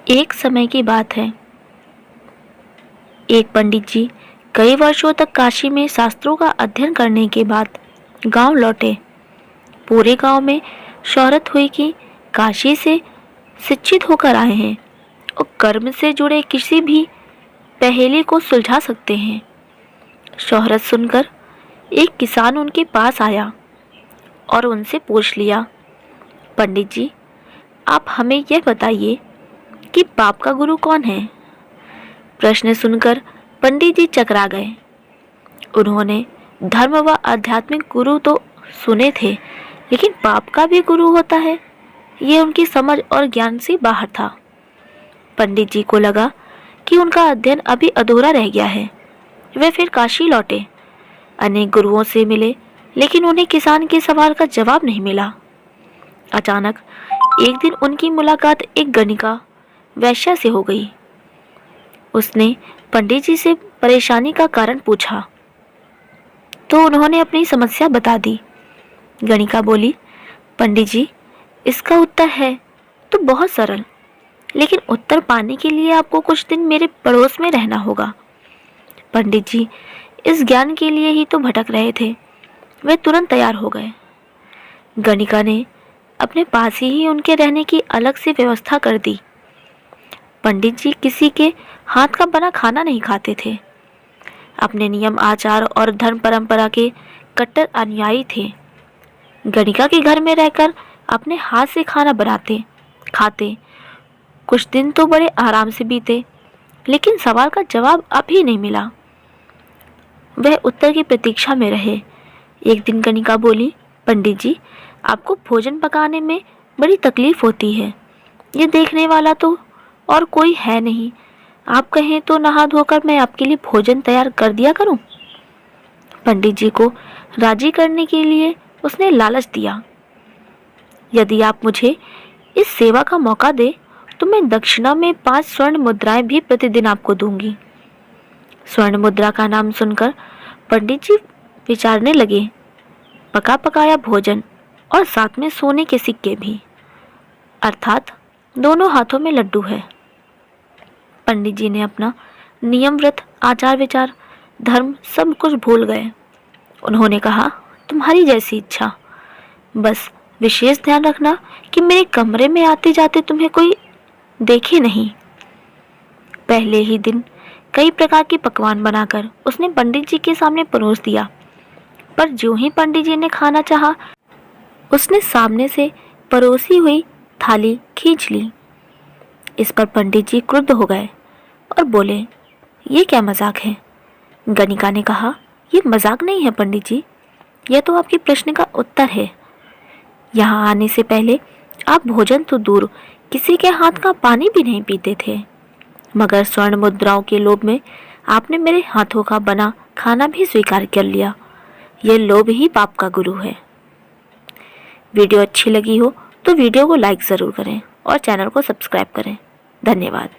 एक समय की बात है। एक पंडित जी कई वर्षों तक काशी में शास्त्रों का अध्ययन करने के बाद गांव लौटे। पूरे गांव में शोहरत हुई कि काशी से शिक्षित होकर आए हैं और कर्म से जुड़े किसी भी पहेली को सुलझा सकते हैं। शोहरत सुनकर एक किसान उनके पास आया और उनसे पूछ लिया, पंडित जी, आप हमें यह बताइए कि पाप का गुरु कौन है। प्रश्न सुनकर पंडित जी चकरा गए। उन्होंने धर्म व आध्यात्मिक गुरु तो सुने थे, लेकिन पाप का भी गुरु होता है, यह उनकी समझ और ज्ञान से बाहर था। पंडित जी को लगा कि उनका अध्ययन अभी अधूरा रह गया है। वे फिर काशी लौटे, अनेक गुरुओं से मिले, लेकिन उन्हें किसान के सवाल का जवाब नहीं मिला। अचानक एक दिन उनकी मुलाकात एक गणिका वैश्या से हो गई। उसने पंडित जी से परेशानी का कारण पूछा तो उन्होंने अपनी समस्या बता दी। गणिका बोली, पंडित जी, इसका उत्तर है तो बहुत सरल, लेकिन उत्तर पाने के लिए आपको कुछ दिन मेरे पड़ोस में रहना होगा। पंडित जी इस ज्ञान के लिए ही तो भटक रहे थे। वे तुरंत तैयार हो गए। गणिका ने अपने पास ही उनके रहने की अलग से व्यवस्था कर दी। पंडित जी किसी के हाथ का बना खाना नहीं खाते थे। अपने नियम आचार और धर्म परंपरा के कट्टर अनुयायी थे। गणिका के घर में रहकर अपने हाथ से खाना बनाते खाते। कुछ दिन तो बड़े आराम से बीते, लेकिन सवाल का जवाब अभी नहीं मिला। वह उत्तर की प्रतीक्षा में रहे। एक दिन गणिका बोली, पंडित जी, आपको भोजन पकाने में बड़ी तकलीफ होती है। ये देखने वाला तो और कोई है नहीं। आप कहें तो नहा धोकर मैं आपके लिए भोजन तैयार कर दिया करूं। पंडित जी को राजी करने के लिए उसने लालच दिया, यदि आप मुझे इस सेवा का मौका दे तो मैं दक्षिणा में 5 स्वर्ण मुद्राएं भी प्रतिदिन आपको दूंगी। स्वर्ण मुद्रा का नाम सुनकर पंडित जी विचारने लगे। पका पकाया भोजन और साथ में सोने के सिक्के भी, अर्थात दोनों हाथों में लड्डू है। पंडित जी ने अपना नियम, व्रत, आचार विचार, धर्म सब कुछ भूल गए। उन्होंने कहा, तुम्हारी जैसी इच्छा, बस विशेष ध्यान रखना कि मेरे कमरे में आते जाते तुम्हें कोई देखे नहीं। पहले ही दिन कई प्रकार के पकवान बनाकर उसने पंडित जी के सामने परोस दिया, पर जो ही पंडित जी ने खाना चाहा, उसने सामने से परोसी हुई थाली खींच ली। इस पर पंडित जी क्रुद्ध हो गए और बोले, ये क्या मजाक है। गणिका ने कहा, ये मजाक नहीं है पंडित जी, यह तो आपके प्रश्न का उत्तर है। यहाँ आने से पहले आप भोजन तो दूर किसी के हाथ का पानी भी नहीं पीते थे, मगर स्वर्ण मुद्राओं के लोभ में आपने मेरे हाथों का बना खाना भी स्वीकार कर लिया। यह लोभ ही पाप का गुरु है। वीडियो अच्छी लगी हो तो वीडियो को लाइक ज़रूर करें और चैनल को सब्सक्राइब करें। धन्यवाद।